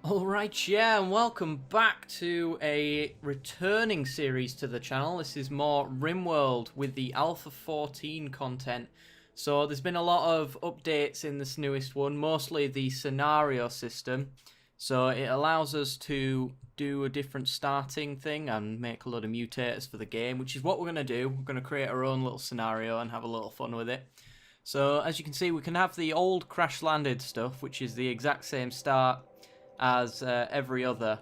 Alright, yeah, and welcome back to a returning series to the channel. This is more Rimworld with the Alpha 14 content. So there's been a lot of updates in this newest one, mostly the scenario system. So it allows us to do a different starting thing and make a load of mutators for the game, which is what we're going to do. We're going to create our own little scenario and have a little fun with it. So as you can see, we can have the old crash landed stuff, which is the exact same start as every other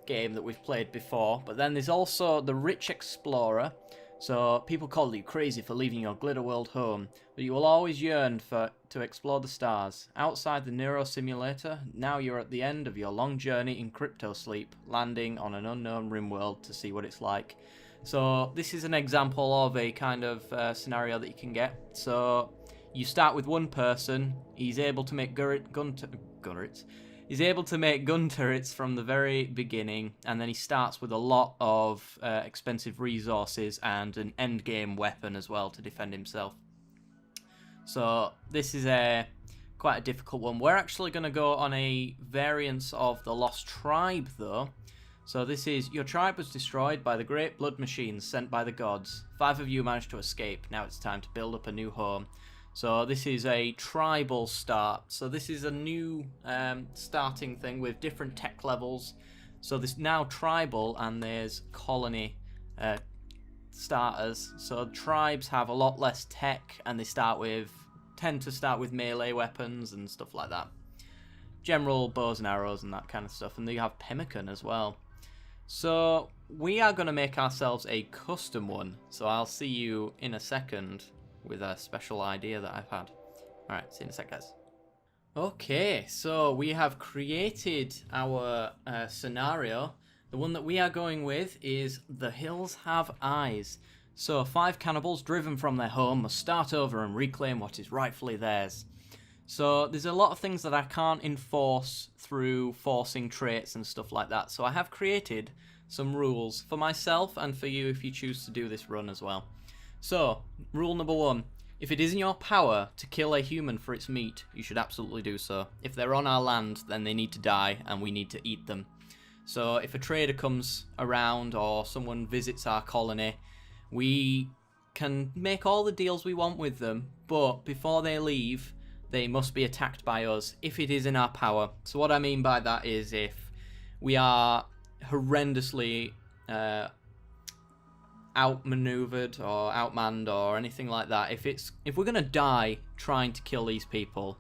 game that we've played before. But then there's also the Rich Explorer. So people call you crazy for leaving your glitter world home, but you will always yearn to explore the stars. Outside the Neuro Simulator, now you're at the end of your long journey in crypto sleep, landing on an unknown Rimworld to see what it's like. So this is an example of a kind of scenario that you can get. So you start with one person. He's able to make He's able to make gun turrets from the very beginning, and then he starts with a lot of expensive resources and an endgame weapon as well to defend himself. So this is quite a difficult one. We're actually going to go on a variance of the Lost Tribe, though. So this is, your tribe was destroyed by the great blood machines sent by the gods. 5 of you managed to escape. Now it's time to build up a new home. So this is a tribal start. So this is a new starting thing with different tech levels. So there's now tribal and there's colony starters. So tribes have a lot less tech and they tend to start with melee weapons and stuff like that. General bows and arrows and that kind of stuff. And they have pemmican as well. So we are going to make ourselves a custom one. So I'll see you in a second with a special idea that I've had. Alright, see you in a sec, guys. Okay, so we have created our scenario. The one that we are going with is The Hills Have Eyes. So 5 cannibals driven from their home must start over and reclaim what is rightfully theirs. So there's a lot of things that I can't enforce through forcing traits and stuff like that. So I have created some rules for myself and for you if you choose to do this run as well. So, rule number 1. If it is in your power to kill a human for its meat, you should absolutely do so. If they're on our land, then they need to die and we need to eat them. So if a trader comes around or someone visits our colony, we can make all the deals we want with them, but before they leave, they must be attacked by us if it is in our power. So what I mean by that is if we are horrendously outmaneuvered or outmanned or anything like that, if we're gonna die trying to kill these people,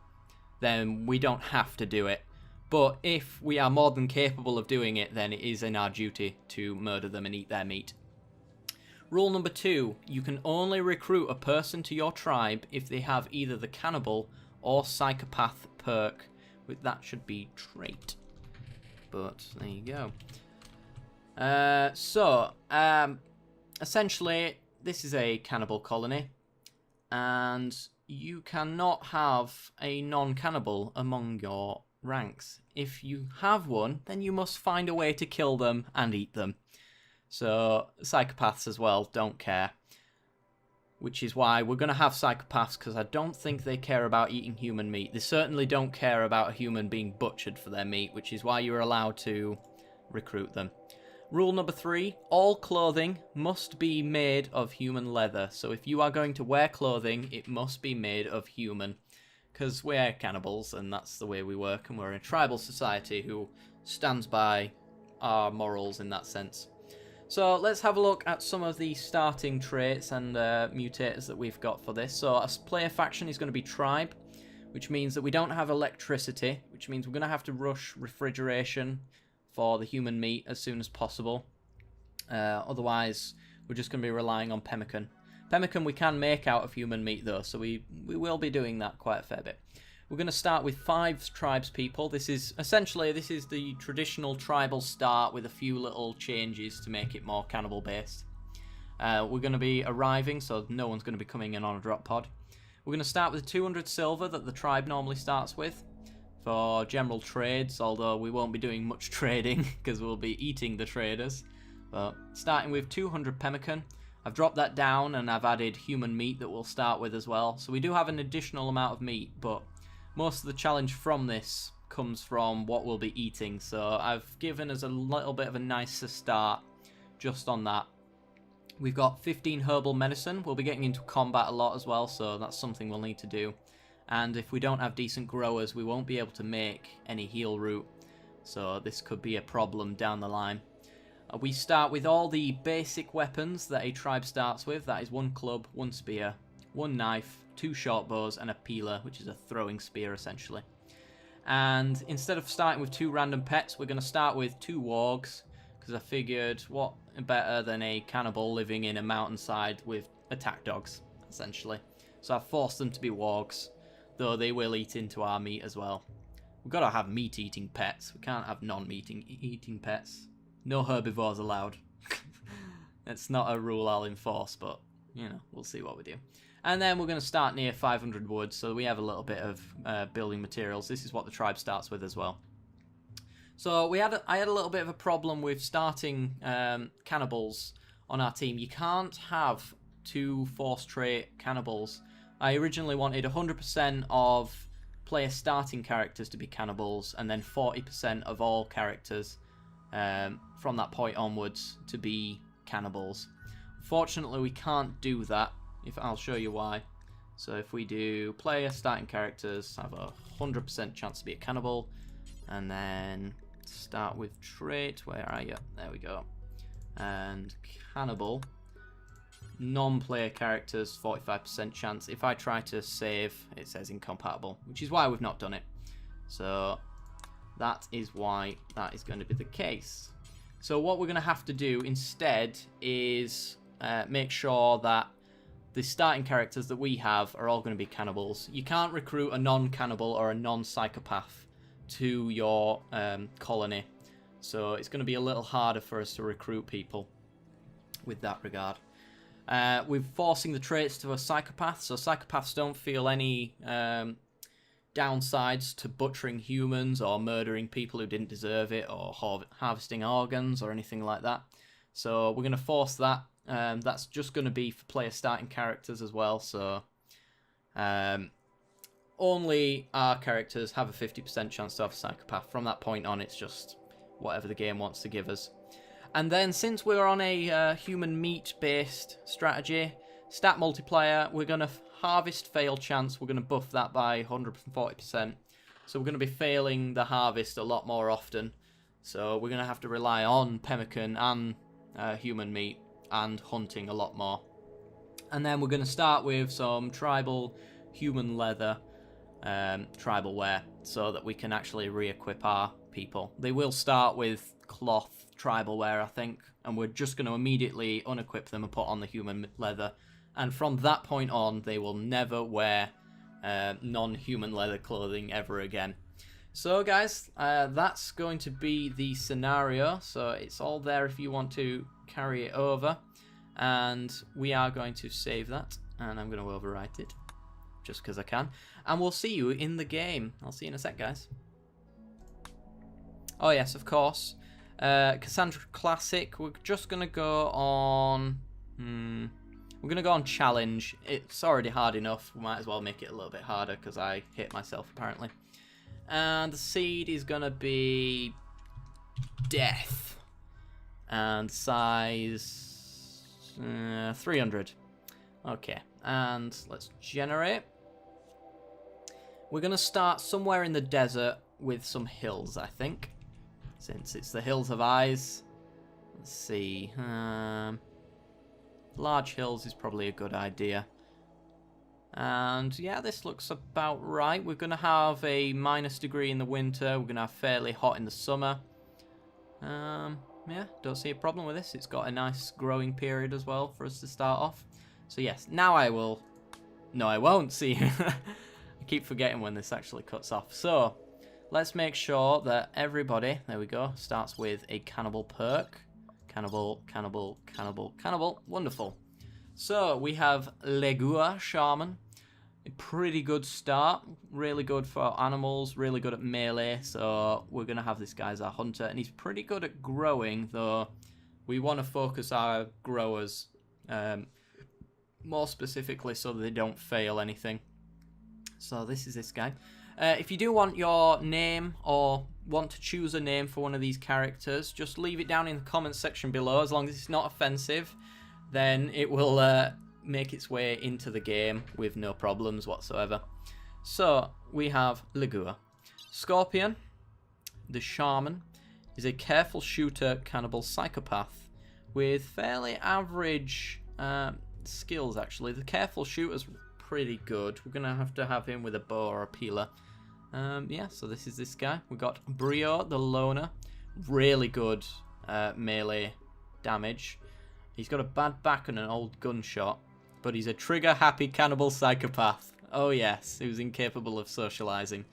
then we don't have to do it. But if we are more than capable of doing it, then it is in our duty to murder them and eat their meat. Rule number 2, you can only recruit a person to your tribe if they have either the Cannibal or Psychopath perk. That should be trait, but there you go. Essentially, this is a cannibal colony, and you cannot have a non-cannibal among your ranks. If you have one, then you must find a way to kill them and eat them. So, psychopaths as well don't care. Which is why we're going to have psychopaths, because I don't think they care about eating human meat. They certainly don't care about a human being butchered for their meat, which is why you're allowed to recruit them. Rule number 3, all clothing must be made of human leather. So if you are going to wear clothing, it must be made of human. Because we're cannibals, and that's the way we work, and we're a tribal society who stands by our morals in that sense. So let's have a look at some of the starting traits and mutators that we've got for this. So a player faction is going to be tribe, which means that we don't have electricity, which means we're going to have to rush refrigeration for the human meat as soon as possible. Otherwise, we're just going to be relying on pemmican. Pemmican we can make out of human meat though, so we will be doing that quite a fair bit. We're going to start with 5 tribespeople. This is the traditional tribal start with a few little changes to make it more cannibal based. We're going to be arriving, so no one's going to be coming in on a drop pod. We're going to start with 200 silver that the tribe normally starts with for general trades, although we won't be doing much trading because we'll be eating the traders. But starting with 200 pemmican, I've dropped that down and I've added human meat that we'll start with as well. So we do have an additional amount of meat, but most of the challenge from this comes from what we'll be eating. So I've given us a little bit of a nicer start just on that. We've got 15 herbal medicine. We'll be getting into combat a lot as well, so that's something we'll need to do. And if we don't have decent growers, we won't be able to make any heal root. So this could be a problem down the line. We start with all the basic weapons that a tribe starts with. That is 1 club, 1 spear, 1 knife, 2 short bows, and a peeler, which is a throwing spear essentially. And instead of starting with 2 random pets, we're going to start with 2 wargs, because I figured what better than a cannibal living in a mountainside with attack dogs, essentially. So I've forced them to be wargs, though they will eat into our meat as well. We've got to have meat-eating pets. We can't have non-meat-eating pets. No herbivores allowed. It's not a rule I'll enforce, but, you know, we'll see what we do. And then we're going to start near 500 wood, so we have a little bit of building materials. This is what the tribe starts with as well. So I had a little bit of a problem with starting cannibals on our team. You can't have 2 force trait cannibals. I originally wanted 100% of player starting characters to be cannibals, and then 40% of all characters from that point onwards to be cannibals. Fortunately, we can't do that. I'll show you why. So if we do player starting characters, have a 100% chance to be a cannibal, and then start with trait. Where are you? There we go. And cannibal. Non-player characters, 45% chance. If I try to save, it says incompatible, which is why we've not done it. So that is why that is going to be the case. So what we're going to have to do instead is make sure that the starting characters that we have are all going to be cannibals. You can't recruit a non-cannibal or a non-psychopath to your colony. So it's going to be a little harder for us to recruit people with that regard. We're forcing the traits to a psychopath, so psychopaths don't feel any downsides to butchering humans or murdering people who didn't deserve it, or harvesting organs or anything like that. So we're going to force that. That's just going to be for player starting characters as well, so only our characters have a 50% chance to have a psychopath. From that point on, it's just whatever the game wants to give us. And then, since we're on a human meat-based strategy, stat multiplier, we're going to harvest fail chance. We're going to buff that by 140%. So we're going to be failing the harvest a lot more often. So we're going to have to rely on pemmican and human meat and hunting a lot more. And then we're going to start with some tribal human leather tribal wear, so that we can actually re-equip our people. They will start with cloth tribal wear, I think, and we're just going to immediately unequip them and put on the human leather. And from that point on, they will never wear non-human leather clothing ever again. So guys, that's going to be the scenario. So it's all there if you want to carry it over. And we are going to save that. And I'm going to overwrite it, just because I can. And we'll see you in the game. I'll see you in a sec, guys. Oh yes, of course. Cassandra Classic. We're just going to go on... We're going to go on challenge. It's already hard enough. We might as well make it a little bit harder, because I hit myself, apparently. And the seed is going to be... death. And size... 300. Okay. And let's generate. We're going to start somewhere in the desert with some hills, I think. Since it's the Hills of Eyes. Let's see. Large hills is probably a good idea. And yeah, this looks about right. We're going to have a -degree in the winter. We're going to have fairly hot in the summer. Yeah, don't see a problem with this. It's got a nice growing period as well for us to start off. So yes, now I will... No, I won't see. I keep forgetting when this actually cuts off. So, let's make sure that everybody, there we go, starts with a cannibal perk. Cannibal, cannibal, cannibal, cannibal. Wonderful. So, we have Legua Shaman. A pretty good start. Really good for animals. Really good at melee. So, we're going to have this guy as our hunter. And he's pretty good at growing, though we want to focus our growers more specifically so that they don't fail anything. So, this is this guy. If you do want your name or want to choose a name for one of these characters, just leave it down in the comments section below. As long as it's not offensive, then it will make its way into the game with no problems whatsoever. So we have Ligua. Scorpion, the Shaman, is a careful shooter cannibal psychopath with fairly average skills, actually. The careful shooter's pretty good. We're going to have him with a bow or a peeler. Yeah, so this is this guy. We got Brio, the Loner. Really good melee damage. He's got a bad back and an old gunshot, but he's a trigger-happy cannibal psychopath. Oh yes, who's incapable of socializing,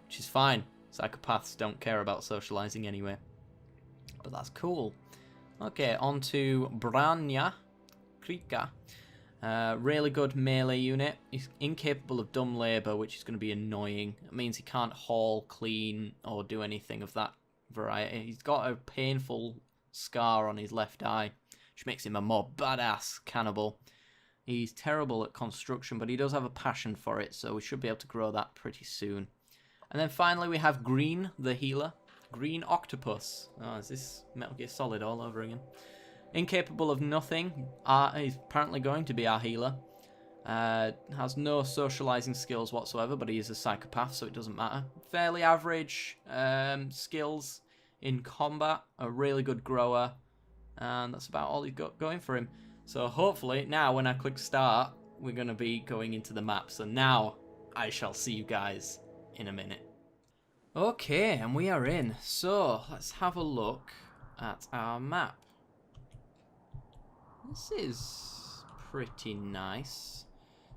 which is fine. Psychopaths don't care about socializing anyway. But that's cool. Okay, on to Branya Krika. Really good melee unit. He's incapable of dumb labour, which is going to be annoying. It means he can't haul, clean, or do anything of that variety. He's got a painful scar on his left eye, which makes him a more badass cannibal. He's terrible at construction, but he does have a passion for it, so we should be able to grow that pretty soon. And then finally we have Green, the healer. Green Octopus. Oh, is this Metal Gear Solid all over again? Incapable of nothing. He's apparently going to be our healer. Has no socializing skills whatsoever, but he is a psychopath, so it doesn't matter. Fairly average skills in combat. A really good grower. And that's about all he's got going for him. So hopefully now when I click start, we're going to be going into the map. So now I shall see you guys in a minute. Okay, and we are in. So let's have a look at our map. This is pretty nice.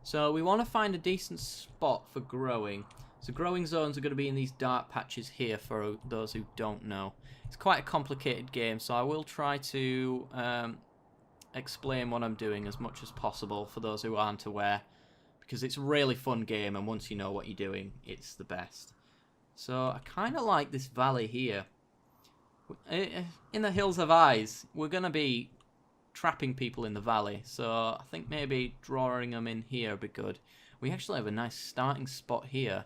So we want to find a decent spot for growing. So growing zones are going to be in these dark patches here for those who don't know. It's quite a complicated game, so I will try to explain what I'm doing as much as possible for those who aren't aware, because it's a really fun game, and once you know what you're doing, it's the best. So I kind of like this valley here. In the Hills of Eyes, we're going to be trapping people in the valley, so I think maybe drawing them in here would be good. We actually have a nice starting spot here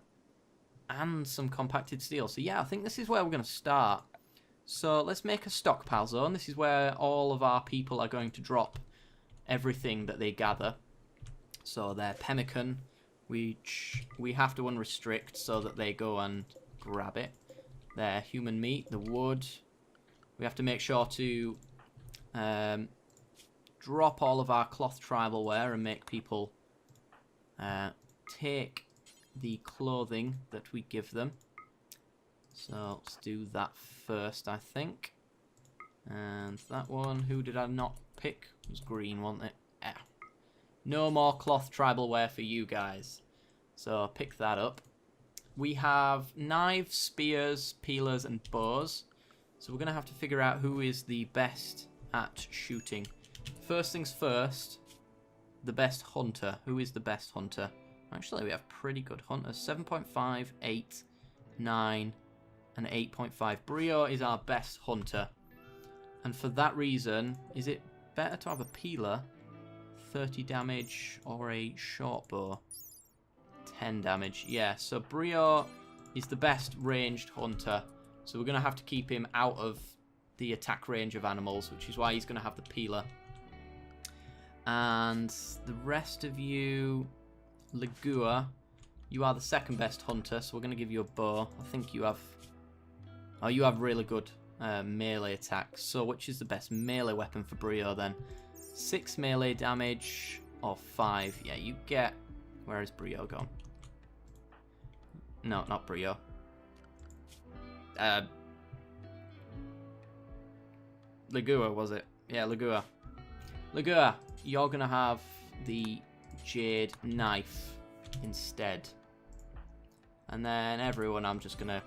and some compacted steel, so yeah, I think this is where we're going to start. So let's make a stockpile zone. This is where all of our people are going to drop everything that they gather. So their pemmican, which we have to unrestrict so that they go and grab it. Their human meat, the wood. We have to make sure to drop all of our cloth tribal wear and make people take the clothing that we give them. So let's do that first, I think. And that one, who did I not pick? It was green, wasn't it? Yeah. No more cloth tribal wear for you guys. So pick that up. We have knives, spears, peelers, and bows. So we're going to have to figure out who is the best at shooting. First things first, the best hunter. Who is the best hunter? Actually, we have pretty good hunters. 7.5, 8, 9, and 8.5. Brio is our best hunter. And for that reason, is it better to have a peeler, 30 damage, or a short bow, 10 damage? Yeah, so Brio is the best ranged hunter. So we're going to have to keep him out of the attack range of animals, which is why he's going to have the peeler. And the rest of you, Ligua, you are the second best hunter, so we're going to give you a bow. I think you have... Oh, you have really good melee attacks. So which is the best melee weapon for Brio then? 6 melee damage or 5? Yeah, you get... Where is Brio gone? No, not Brio. Ligua, was it? Yeah, Ligua. Ligua, you're going to have the jade knife instead. And then everyone, I'm just going to...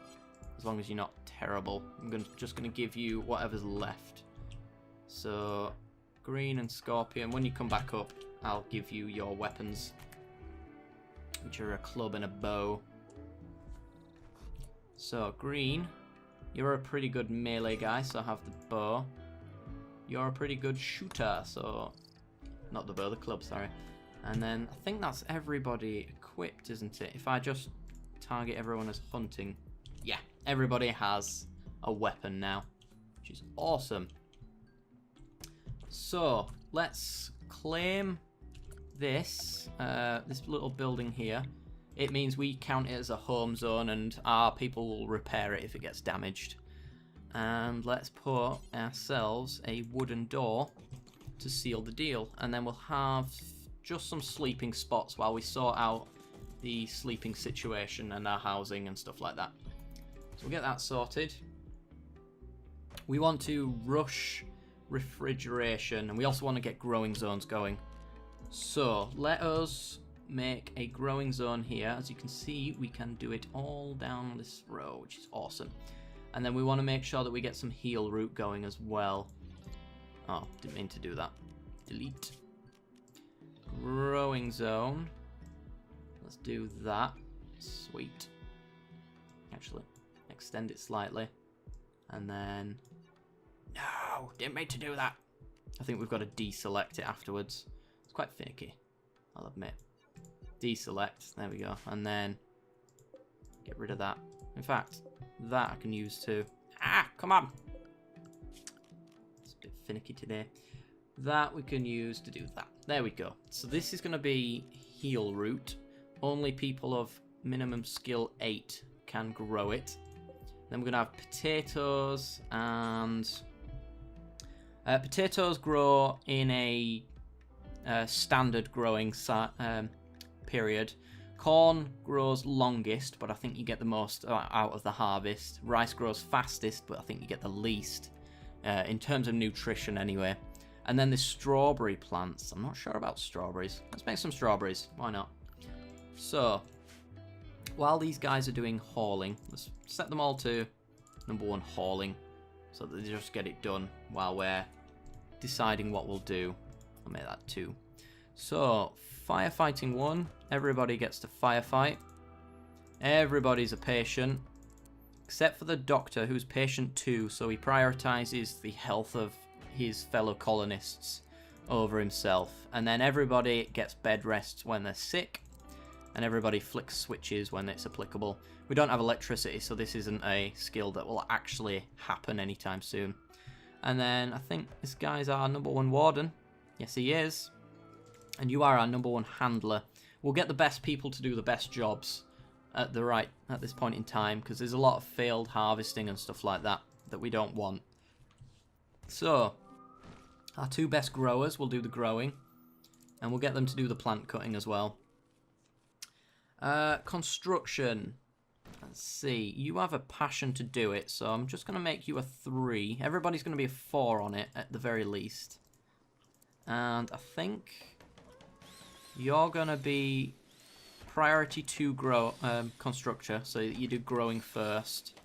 As long as you're not terrible, I'm just going to give you whatever's left. So, Green and Scorpion, when you come back up, I'll give you your weapons, which are a club and a bow. So, Green, you're a pretty good melee guy, so have the bow. You're a pretty good shooter, so... Not the bow, the club, sorry. And then, I think that's everybody equipped, isn't it? If I just target everyone as hunting. Yeah, everybody has a weapon now, which is awesome. So, let's claim this, this little building here. It means we count it as a home zone and our people will repair it if it gets damaged. And let's put ourselves a wooden door to seal the deal. And then we'll have just some sleeping spots while we sort out the sleeping situation and our housing and stuff like that. So we'll get that sorted. We want to rush refrigeration and we also want to get growing zones going. So let us make a growing zone here. As you can see, we can do it all down this row, which is awesome. And then we want to make sure that we get some heal route going as well. Oh, didn't mean to do that. Delete. Growing zone. Let's do that. Sweet. Actually, extend it slightly. And then... No! Didn't mean to do that! I think we've got to deselect it afterwards. It's quite finicky, I'll admit. Deselect, there we go. And then get rid of that. In fact, that I can use too. Ah, come on! It's a bit finicky today. That we can use to do that. There we go. So this is going to be heal route. Only people of minimum skill 8 can grow it. Then we're going to have potatoes and... potatoes grow in a standard growing period. Corn grows longest, but I think you get the most out of the harvest. Rice grows fastest, but I think you get the least in terms of nutrition anyway. And then the strawberry plants. I'm not sure about strawberries. Let's make some strawberries. Why not? So, while these guys are doing hauling, let's set them all to number 1 hauling, so that they just get it done while we're deciding what we'll do. I'll make that 2. So, firefighting 1, everybody gets to firefight. Everybody's a patient, except for the doctor, who's patient 2, so he prioritizes the health of his fellow colonists over himself. And then everybody gets bed rests when they're sick, and everybody flicks switches when it's applicable. We don't have electricity, so this isn't a skill that will actually happen anytime soon. And then I think this guy's our number 1 warden. Yes, he is. And you are our number 1 handler. We'll get the best people to do the best jobs at this point in time, because there's a lot of failed harvesting and stuff like that that we don't want. So, our 2 best growers will do the growing, and we'll get them to do the plant cutting as well. Construction. Let's see. You have a passion to do it, so I'm just going to make you a 3. Everybody's going to be a 4 on it at the very least. And I think you're going to be priority 2 constructor, so you do growing first.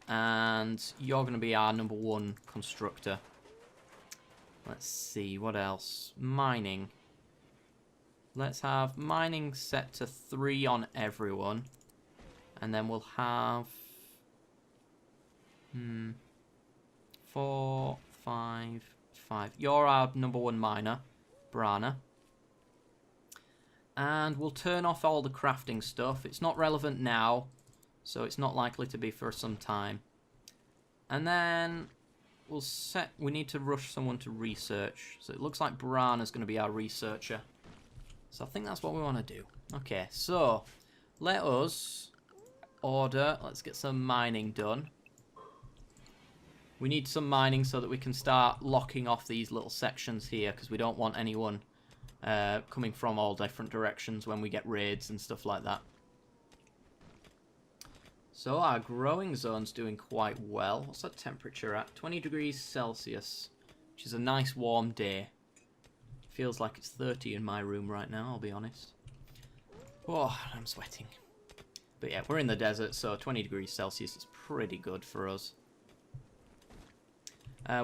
And you're going to be our number 1 constructor. Let's see, what else? Mining. Let's have mining set to 3 on everyone. And then we'll have 4, 5, 5. You're our number 1 miner, Brana. And we'll turn off all the crafting stuff. It's not relevant now, so it's not likely to be for some time. And then we need to rush someone to research. So it looks like Brana's going to be our researcher. So I think that's what we want to do. Okay, so let us order. Let's get some mining done. We need some mining so that we can start locking off these little sections here, because we don't want anyone coming from all different directions when we get raids and stuff like that. So our growing zone's doing quite well. What's that temperature at? 20 degrees Celsius, which is a nice warm day. Feels like it's 30 in my room right now, I'll be honest. Oh, I'm sweating. But yeah, we're in the desert, so 20 degrees Celsius is pretty good for us.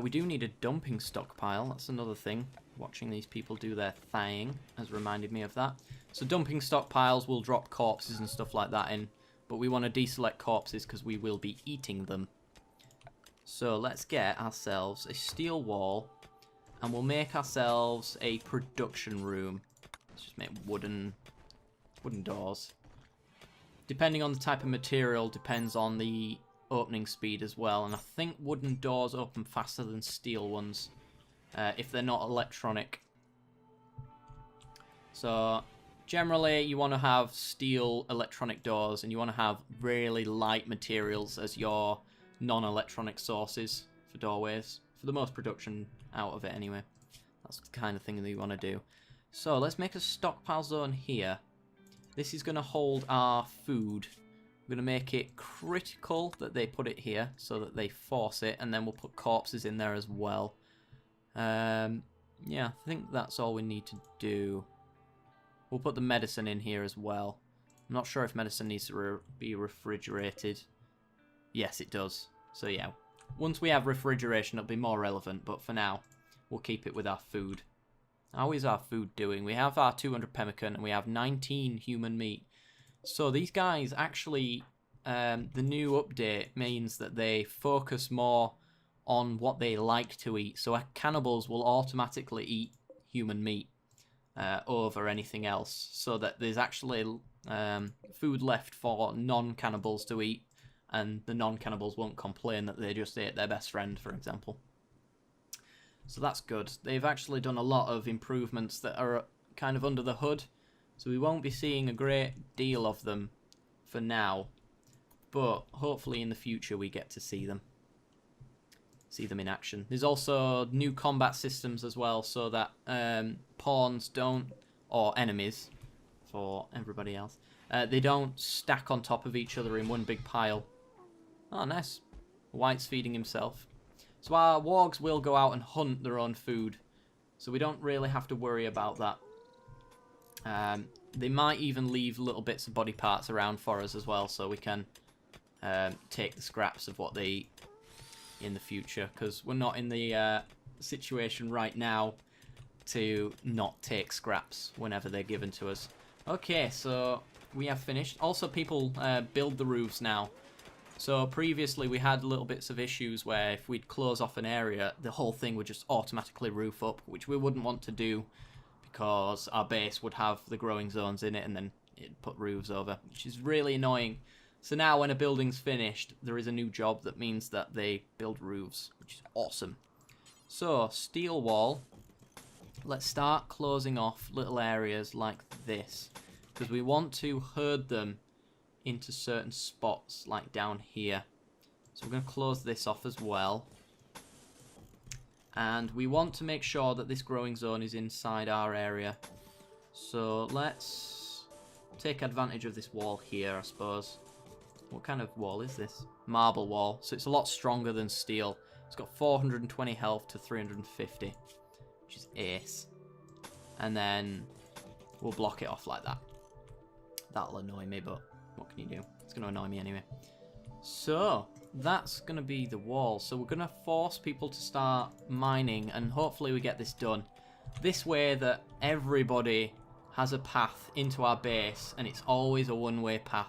We do need a dumping stockpile. That's another thing. Watching these people do their thing has reminded me of that. So dumping stockpiles will drop corpses and stuff like that in. But we want to deselect corpses because we will be eating them. So let's get ourselves a steel wall. And we'll make ourselves a production room. Let's just make wooden doors. depending on the type of material, depends on the opening speed as well. And I think wooden doors open faster than steel ones if they're not electronic. So generally you want to have steel electronic doors, and you want to have really light materials as your non-electronic sources for doorways, for the most production out of it anyway. That's the kind of thing that you want to do. So let's make a stockpile zone here. This is going to hold our food. We're going to make it critical that they put it here so that they force it, and then we'll put corpses in there as well. Yeah, I think that's all we need to do. We'll put the medicine in here as well. I'm not sure if medicine needs to be refrigerated. Yes, it does. So yeah, once we have refrigeration, it'll be more relevant, but for now, we'll keep it with our food. How is our food doing? We have our 200 pemmican, and we have 19 human meat. So these guys actually, the new update means that they focus more on what they like to eat. So our cannibals will automatically eat human meat over anything else, so that there's actually food left for non-cannibals to eat, and the non-cannibals won't complain that they just ate their best friend, for example. So that's good. They've actually done a lot of improvements that are kind of under the hood, so we won't be seeing a great deal of them for now, but hopefully in the future we get to see them in action. There's also new combat systems as well, so that pawns don't, or enemies for everybody else, they don't stack on top of each other in one big pile. Oh, nice. White's feeding himself. So our wargs will go out and hunt their own food, so we don't really have to worry about that. They might even leave little bits of body parts around for us as well, so we can take the scraps of what they eat in the future, because we're not in the situation right now to not take scraps whenever they're given to us. Okay, so we have finished. Also, people build the roofs now. So previously we had little bits of issues where if we'd close off an area, the whole thing would just automatically roof up, which we wouldn't want to do because our base would have the growing zones in it and then it'd put roofs over, which is really annoying. So now when a building's finished, there is a new job that means that they build roofs, which is awesome. So, steel wall. Let's start closing off little areas like this, because we want to herd them into certain spots, like down here. So we're going to close this off as well. And we want to make sure that this growing zone is inside our area. So let's take advantage of this wall here, I suppose. What kind of wall is this? Marble wall. So it's a lot stronger than steel. It's got 420 health to 350, which is ace. And then we'll block it off like that. That'll annoy me, but what can you do? It's going to annoy me anyway. So that's going to be the wall. So we're going to force people to start mining, and hopefully we get this done. This way that everybody has a path into our base, and it's always a one-way path.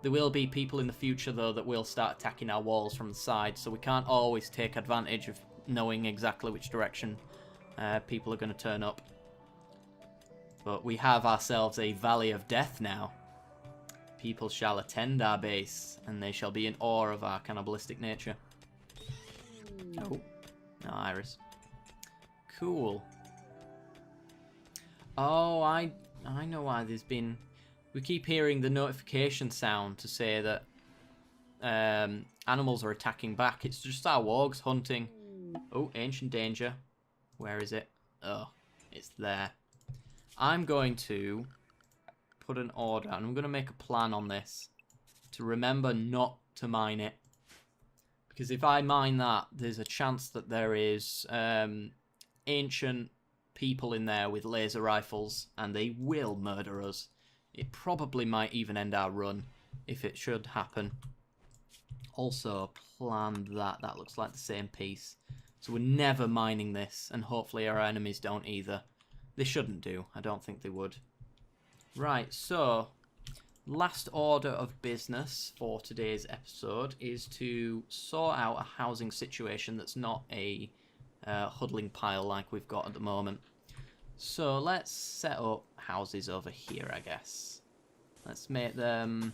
There will be people in the future, though, that will start attacking our walls from the side, so we can't always take advantage of knowing exactly which direction people are going to turn up. But we have ourselves a Valley of Death now. People shall attend our base, and they shall be in awe of our cannibalistic nature. Oh, no, Iris. Cool. Oh, I know why there's been... We keep hearing the notification sound to say that animals are attacking back. It's just our wargs hunting. Oh, ancient danger. Where is it? Oh, it's there. I'm going to put an order, and I'm going to make a plan on this to remember not to mine it. Because if I mine that, there's a chance that there is ancient people in there with laser rifles, and they will murder us. It probably might even end our run if it should happen. Also, planned that. That looks like the same piece. So we're never mining this, and hopefully our enemies don't either. They shouldn't do. I don't think they would. Right, so last order of business for today's episode is to sort out a housing situation that's not a huddling pile like we've got at the moment. So let's set up houses over here, I guess. Let's make them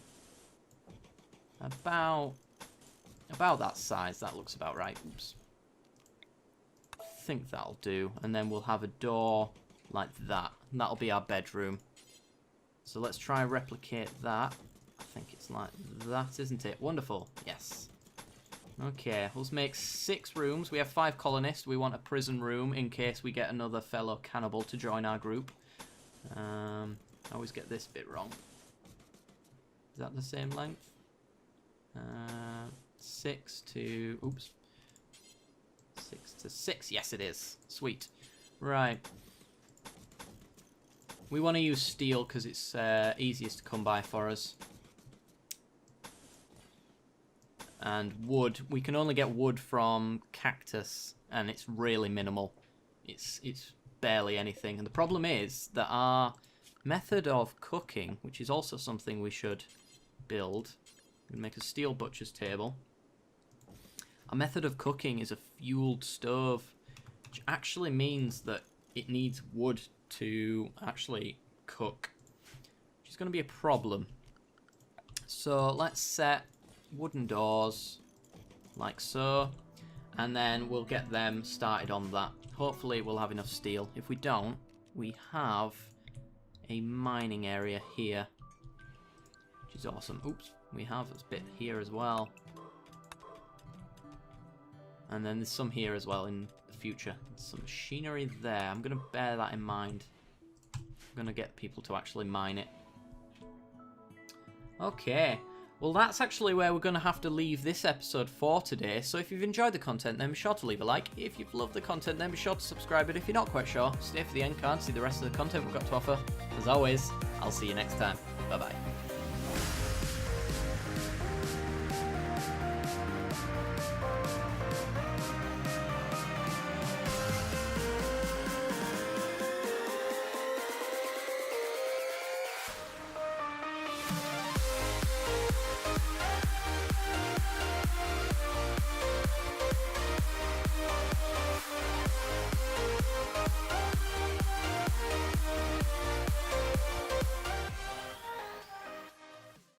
About that size. That looks about right. Oops. I think that'll do. And then we'll have a door like that. And that'll be our bedroom. So let's try and replicate that. I think it's like that, isn't it? Wonderful. Yes. Okay, let's make 6 rooms. We have 5 colonists. We want a prison room in case we get another fellow cannibal to join our group. I always get this bit wrong. Is that the same length? 6 to... Oops. 6 to 6. Yes, it is. Sweet. Right. We want to use steel because it's easiest to come by for us. And wood. We can only get wood from cactus, and it's really minimal. It's barely anything. And the problem is that our method of cooking, which is also something we should build, we can make a steel butcher's table. Our method of cooking is a fueled stove, which actually means that it needs wood to actually cook, which is going to be a problem. So let's set wooden doors like so, and then we'll get them started on that. Hopefully we'll have enough steel. If we don't, we have a mining area here, which is awesome. Oops, we have this bit here as well, and then there's some here as well in the future. Some machinery there. I'm going to bear that in mind. I'm going to get people to actually mine it. Okay. Well, that's actually where we're going to have to leave this episode for today. So if you've enjoyed the content, then be sure to leave a like. If you've loved the content, then be sure to subscribe. But if you're not quite sure, stay for the end card, see the rest of the content we've got to offer. As always, I'll see you next time. Bye-bye.